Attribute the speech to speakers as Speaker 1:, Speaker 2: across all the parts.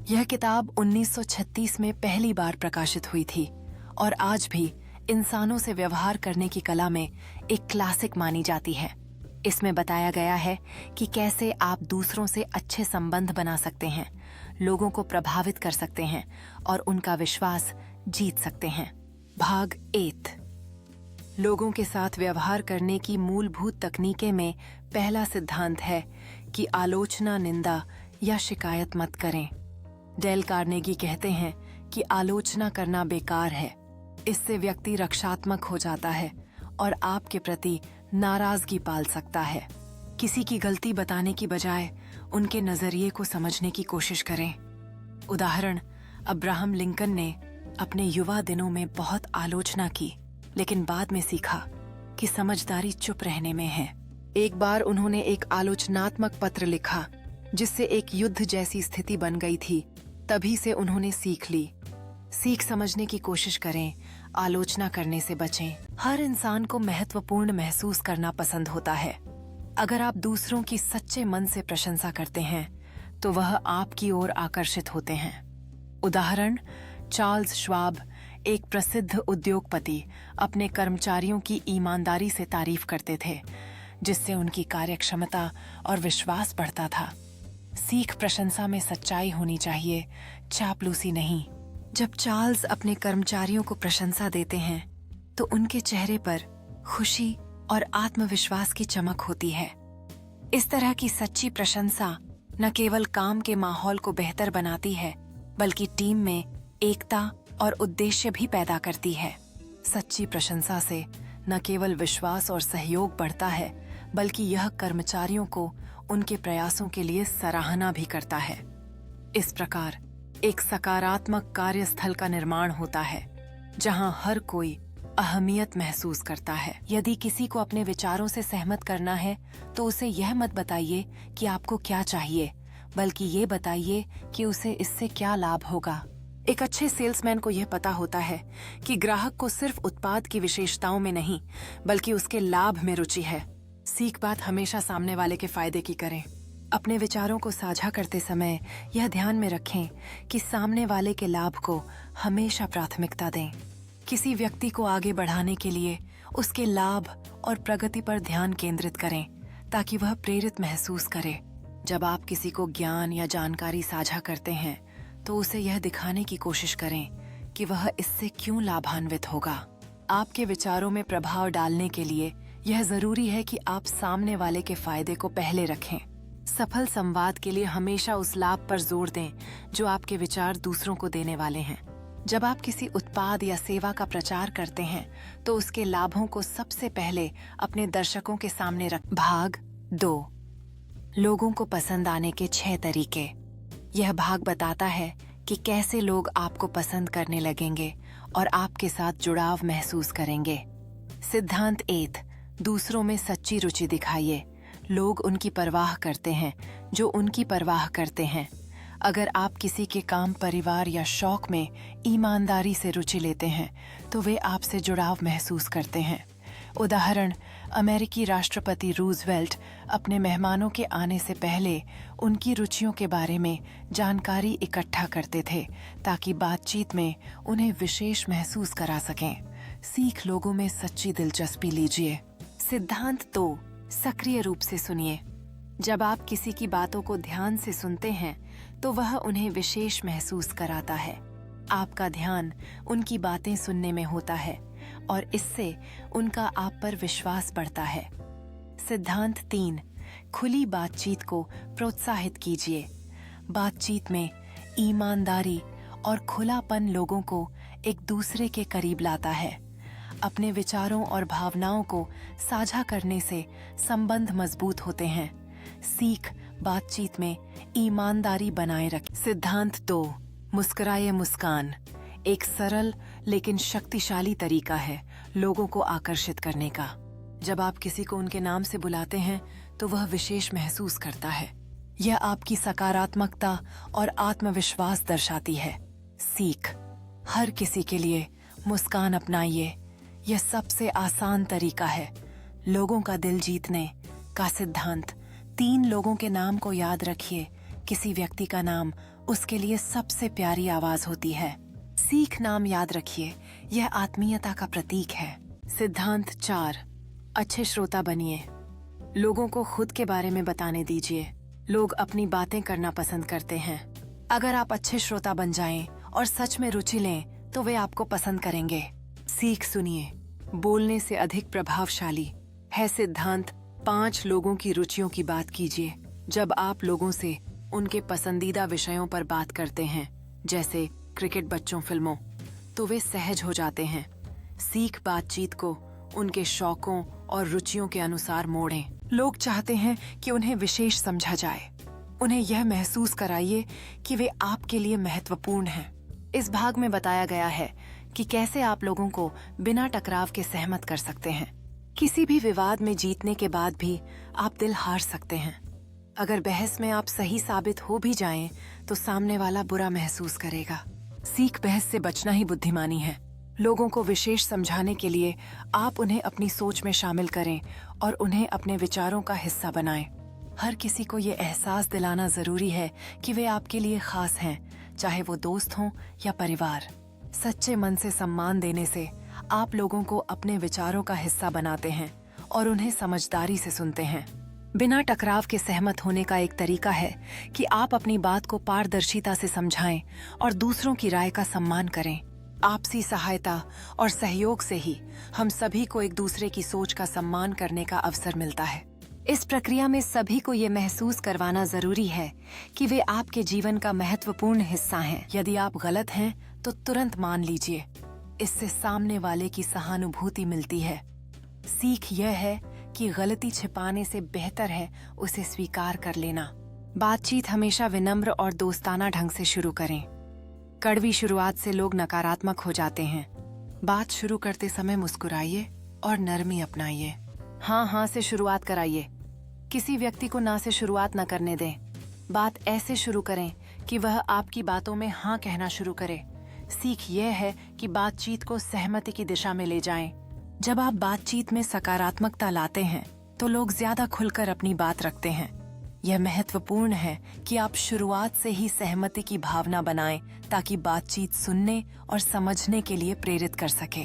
Speaker 1: यह किताब 1936 में पहली बार प्रकाशित हुई थी और आज भी इंसानों से व्यवहार करने की कला में एक क्लासिक मानी जाती है। इसमें बताया गया है कि कैसे आप दूसरों से अच्छे संबंध बना सकते हैं, लोगों को प्रभावित कर सकते हैं और उनका विश्वास जीत सकते हैं। भाग 8। लोगों के साथ व्यवहार करने की मूलभूत तकनीकें में पहला सिद्धांत है कि आलोचना, निंदा या शिकायत मत करें। डेल कार्नेगी कहते हैं कि आलोचना करना बेकार है। इससे व्यक्ति रक्षात्मक हो जाता है और आपके प्रति नाराजगी पाल सकता है। किसी की गलती बताने की बजाय उनके नजरिए को समझने की कोशिश करें। उदाहरण, अब्राहम लिंकन ने अपने युवा दिनों में बहुत आलोचना की, लेकिन बाद में सीखा कि समझदारी चुप रहने में है। एक बार उन्होंने एक आलोचनात्मक पत्र लिखा जिससे एक युद्ध जैसी स्थिति बन गई थी। तभी से उन्होंने सीख ली। सीख समझने की कोशिश करें, आलोचना करने से बचें। हर इंसान को महत्वपूर्ण महसूस करना पसंद होता है। अगर आप दूसरों की सच्चे मन से प्रशंसा करते हैं तो वह आपकी ओर आकर्षित होते हैं। उदाहरण, चार्ल्स श्वाब, एक प्रसिद्ध उद्योगपति, अपने कर्मचारियों की ईमानदारी से तारीफ करते थे, जिससे उनकी कार्यक्षमता और विश्वास बढ़ता था। सीख प्रशंसा में सच्चाई होनी चाहिए, चापलूसी नहीं। जब चार्ल्स अपने कर्मचारियों को प्रशंसा देते हैं तो उनके चेहरे पर खुशी और आत्मविश्वास की चमक होती है। इस तरह की सच्ची प्रशंसा न केवल काम के माहौल को बेहतर बनाती है, बल्कि टीम में एकता और उद्देश्य भी पैदा करती है। सच्ची प्रशंसा से न केवल विश्वास और सहयोग बढ़ता है, बल्कि यह कर्मचारियों को उनके प्रयासों के लिए सराहना भी करता है। इस प्रकार एक सकारात्मक कार्यस्थल का निर्माण होता है, जहां हर कोई अहमियत महसूस करता है। यदि किसी को अपने विचारों से सहमत करना है तो उसे यह मत बताइए कि आपको क्या चाहिए, बल्कि ये बताइए कि उसे इससे क्या लाभ होगा। एक अच्छे सेल्समैन को यह पता होता है कि ग्राहक को सिर्फ उत्पाद की विशेषताओं में नहीं, बल्कि उसके लाभ में रुचि है। सीख बात हमेशा सामने वाले के फायदे की करें। अपने विचारों को साझा करते समय यह ध्यान में रखें कि सामने वाले के लाभ को हमेशा प्राथमिकता दें। किसी व्यक्ति को आगे बढ़ाने के लिए उसके लाभ और प्रगति पर ध्यान केंद्रित करें, ताकि वह प्रेरित महसूस करे। जब आप किसी को ज्ञान या जानकारी साझा करते हैं तो उसे यह दिखाने की कोशिश करें कि वह इससे क्यों लाभान्वित होगा। आपके विचारों में प्रभाव डालने के लिए यह जरूरी है कि आप सामने वाले के फायदे को पहले रखें। सफल संवाद के लिए हमेशा उस लाभ पर जोर दें जो आपके विचार दूसरों को देने वाले हैं। जब आप किसी उत्पाद या सेवा का प्रचार करते हैं तो उसके लाभों को सबसे पहले अपने दर्शकों के सामने रख। भाग 2। लोगों को पसंद आने के 6 तरीके। यह भाग बताता है कि कैसे लोग आपको पसंद करने लगेंगे और आपके साथ जुड़ाव महसूस करेंगे। सिद्धांत 8। दूसरों में सच्ची रुचि दिखाइए। लोग उनकी परवाह करते हैं जो उनकी परवाह करते हैं। अगर आप किसी के काम, परिवार या शौक में ईमानदारी से रुचि लेते हैं तो वे आपसे जुड़ाव महसूस करते हैं। उदाहरण, अमेरिकी राष्ट्रपति रूजवेल्ट अपने मेहमानों के आने से पहले उनकी रुचियों के बारे में जानकारी इकट्ठा करते थे, ताकि बातचीत में उन्हें विशेष महसूस करा सकें। सीख लोगों में सच्ची दिलचस्पी लीजिए। सिद्धांत 2। सक्रिय रूप से सुनिए। जब आप किसी की बातों को ध्यान से सुनते हैं तो वह उन्हें विशेष महसूस कराता है। आपका ध्यान उनकी बातें सुनने में होता है और इससे उनका आप पर विश्वास बढ़ता है। सिद्धांत 3। खुली बातचीत को प्रोत्साहित कीजिए। बातचीत में ईमानदारी और खुलापन लोगों को एक दूसरे के करीब लाता है। अपने विचारों और भावनाओं को साझा करने से संबंध मजबूत होते हैं। सीख बातचीत में ईमानदारी बनाए रखें। सिद्धांत 2। मुस्कुराए मुस्कान। एक सरल लेकिन शक्तिशाली तरीका है लोगों को आकर्षित करने का। जब आप किसी को उनके नाम से बुलाते हैं तो वह विशेष महसूस करता है। यह आपकी सकारात्मकता और आत्मविश्वास दर्शाती है। सीख, हर किसी के लिए मुस्कान अपनाइए। यह सबसे आसान तरीका है लोगों का दिल जीतने का। सिद्धांत 3 लोगों के नाम को याद रखिए। किसी व्यक्ति का नाम उसके लिए सबसे प्यारी आवाज होती है। सीख नाम याद रखिए, यह आत्मीयता का प्रतीक है। सिद्धांत 4, अच्छे श्रोता बनिए। लोगों को खुद के बारे में बताने दीजिए। लोग अपनी बातें करना पसंद करते हैं। अगर आप अच्छे श्रोता बन जाएं और सच में रुचि लें तो वे आपको पसंद करेंगे। सीख सुनिए, बोलने से अधिक प्रभावशाली है। सिद्धांत 5, लोगों की रुचियों की बात कीजिए। जब आप लोगों से उनके पसंदीदा विषयों पर बात करते हैं, जैसे क्रिकेट, बच्चों, फिल्मों, तो वे सहज हो जाते हैं। सीख बातचीत को उनके शौकों और रुचियों के अनुसार मोड़ें। लोग चाहते हैं कि उन्हें विशेष समझा जाए। उन्हें यह महसूस कराइए कि वे आपके लिए महत्वपूर्ण हैं। इस भाग में बताया गया है कि कैसे आप लोगों को बिना टकराव के सहमत कर सकते हैं। किसी भी विवाद में जीतने के बाद भी आप दिल हार सकते हैं। अगर बहस में आप सही साबित हो भी जाएं, तो सामने वाला बुरा महसूस करेगा। सीख बहस से बचना ही बुद्धिमानी है। लोगों को विशेष समझाने के लिए आप उन्हें अपनी सोच में शामिल करें और उन्हें अपने विचारों का हिस्सा बनाएं। हर किसी को ये एहसास दिलाना जरूरी है कि वे आपके लिए खास हैं, चाहे वो दोस्त हों या परिवार। सच्चे मन से सम्मान देने से आप लोगों को अपने विचारों का हिस्सा बनाते हैं और उन्हें समझदारी से सुनते हैं। बिना टकराव के सहमत होने का एक तरीका है कि आप अपनी बात को पारदर्शिता से समझाएं और दूसरों की राय का सम्मान करें। आपसी सहायता और सहयोग से ही हम सभी को एक दूसरे की सोच का सम्मान करने का अवसर मिलता है। इस प्रक्रिया में सभी को ये महसूस करवाना जरूरी है कि वे आपके जीवन का महत्वपूर्ण हिस्सा हैं। यदि आप गलत हैं तो तुरंत मान लीजिए। इससे सामने वाले की सहानुभूति मिलती है। सीख यह है कि गलती छिपाने से बेहतर है उसे स्वीकार कर लेना। बातचीत हमेशा विनम्र और दोस्ताना ढंग से शुरू करें। कड़वी शुरुआत से लोग नकारात्मक हो जाते हैं। बात शुरू करते समय मुस्कुराइए और नरमी अपनाइए। हाँ से शुरुआत कराइए। किसी व्यक्ति को ना से शुरुआत न करने दें। बात ऐसे शुरू करें कि वह आपकी बातों में हाँ कहना शुरू करे। सीख यह है कि बातचीत को सहमति की दिशा में ले जाएं। जब आप बातचीत में सकारात्मकता लाते हैं तो लोग ज्यादा खुलकर अपनी बात रखते हैं। यह महत्वपूर्ण है कि आप शुरुआत से ही सहमति की भावना बनाएं ताकि बातचीत सुनने और समझने के लिए प्रेरित कर सके।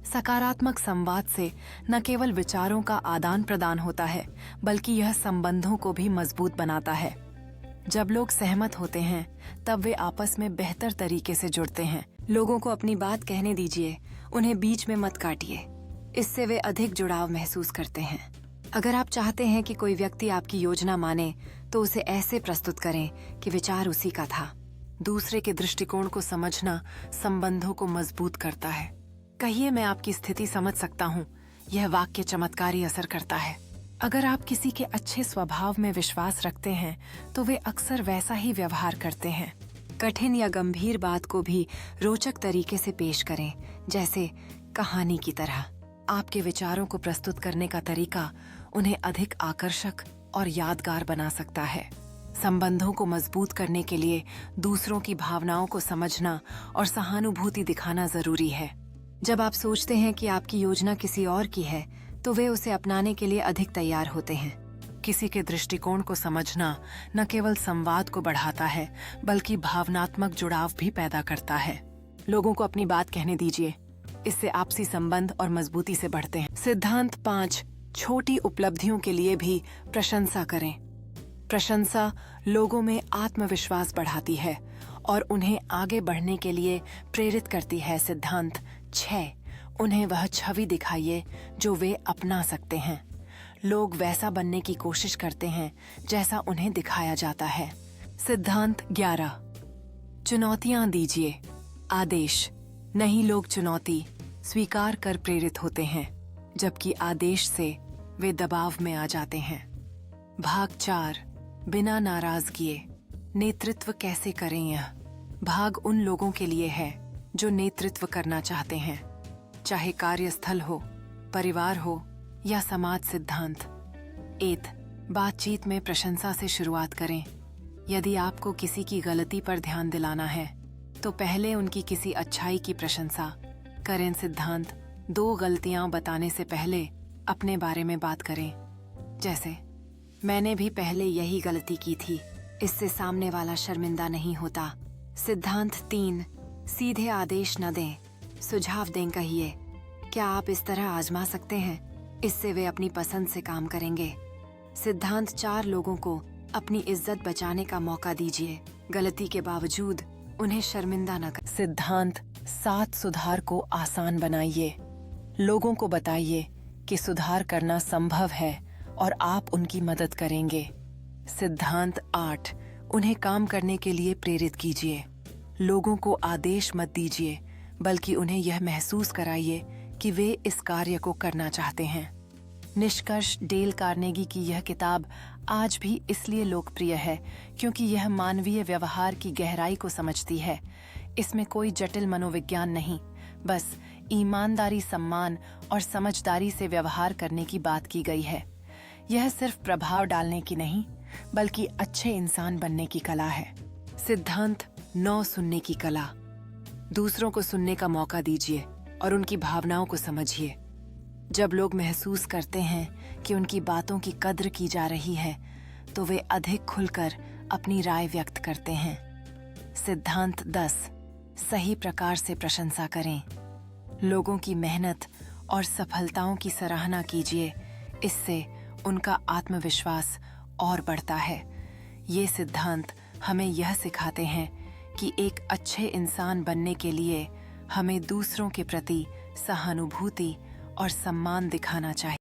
Speaker 1: सकारात्मक संवाद से न केवल विचारों का आदान प्रदान होता है, बल्कि यह संबंधों को भी मजबूत बनाता है। जब लोग सहमत होते हैं तब वे आपस में बेहतर तरीके से जुड़ते हैं। लोगों को अपनी बात कहने दीजिए, उन्हें बीच में मत काटिए। इससे वे अधिक जुड़ाव महसूस करते हैं। अगर आप चाहते हैं कि कोई व्यक्ति आपकी योजना माने तो उसे ऐसे प्रस्तुत करें कि विचार उसी का था। दूसरे के दृष्टिकोण को समझना संबंधों को मजबूत करता है। कहिए, मैं आपकी स्थिति समझ सकता हूँ। यह वाक्य चमत्कारी असर करता है। अगर आप किसी के अच्छे स्वभाव में विश्वास रखते हैं तो वे अक्सर वैसा ही व्यवहार करते हैं। कठिन या गंभीर बात को भी रोचक तरीके से पेश करें, जैसे कहानी की तरह। आपके विचारों को प्रस्तुत करने का तरीका उन्हें अधिक आकर्षक और यादगार बना सकता है। संबंधों को मजबूत करने के लिए दूसरों की भावनाओं को समझना और सहानुभूति दिखाना जरूरी है। जब आप सोचते हैं कि आपकी योजना किसी और की है तो वे उसे अपनाने के लिए अधिक तैयार होते हैं। किसी के दृष्टिकोण को समझना न केवल संवाद को बढ़ाता है, बल्कि भावनात्मक जुड़ाव भी पैदा करता है। लोगों को अपनी बात कहने दीजिए। इससे आपसी संबंध और मजबूती से बढ़ते हैं। सिद्धांत 5, छोटी उपलब्धियों के लिए भी प्रशंसा करें। प्रशंसा लोगों में आत्मविश्वास बढ़ाती है और उन्हें आगे बढ़ने के लिए प्रेरित करती है। सिद्धांत 6, उन्हें वह छवि दिखाइए जो वे अपना सकते हैं। लोग वैसा बनने की कोशिश करते हैं जैसा उन्हें दिखाया जाता है। सिद्धांत 11, चुनौतियां दीजिए, आदेश नहीं। लोग चुनौती स्वीकार कर प्रेरित होते हैं, जबकि आदेश से वे दबाव में आ जाते हैं। भाग 4, बिना नाराज किए नेतृत्व कैसे करें। यह भाग उन लोगों के लिए है जो नेतृत्व करना चाहते हैं, चाहे कार्यस्थल हो, परिवार हो या समाज। सिद्धांत 8, बातचीत में प्रशंसा से शुरुआत करें। यदि आपको किसी की गलती पर ध्यान दिलाना है तो पहले उनकी किसी अच्छाई की प्रशंसा करें। सिद्धांत 2, गलतियां बताने से पहले अपने बारे में बात करें, जैसे मैंने भी पहले यही गलती की थी, इससे सामने वाला शर्मिंदा नहीं होता। सिद्धांत 3, सीधे आदेश न दें, सुझाव दें। कहिए, क्या आप इस तरह आजमा सकते हैं? इससे वे अपनी पसंद से काम करेंगे। सिद्धांत 4, लोगों को अपनी इज्जत बचाने का मौका दीजिए, गलती के बावजूद उन्हें शर्मिंदा न करें। सिद्धांत 7, सुधार को आसान बनाइए, लोगों को बताइए कि सुधार करना संभव है और आप उनकी मदद करेंगे। सिद्धांत 8, उन्हें काम करने के लिए प्रेरित कीजिए, लोगों को आदेश मत दीजिए, बल्कि उन्हें यह महसूस कराइए कि वे इस कार्य को करना चाहते हैं। निष्कर्ष, डेल कार्नेगी की यह किताब आज भी इसलिए लोकप्रिय है क्योंकि यह मानवीय व्यवहार की गहराई को समझती है। इसमें कोई जटिल मनोविज्ञान नहीं, बस ईमानदारी, सम्मान और समझदारी से व्यवहार करने की बात की गई है। यह सिर्फ प्रभाव डालने की नहीं, बल्कि अच्छे इंसान बनने की कला है। सिद्धांत 9, सुनने की कला। दूसरों को सुनने का मौका दीजिए और उनकी भावनाओं को समझिए। जब लोग महसूस करते हैं कि उनकी बातों की कद्र की जा रही है, तो वे अधिक खुलकर अपनी राय व्यक्त करते हैं। सिद्धांत 10, सही प्रकार से प्रशंसा करें, लोगों की मेहनत और सफलताओं की सराहना कीजिए, इससे उनका आत्मविश्वास और बढ़ता है। ये सिद्धांत हमें यह सिखाते हैं कि एक अच्छे इंसान बनने के लिए हमें दूसरों के प्रति सहानुभूति और सम्मान दिखाना चाहिए।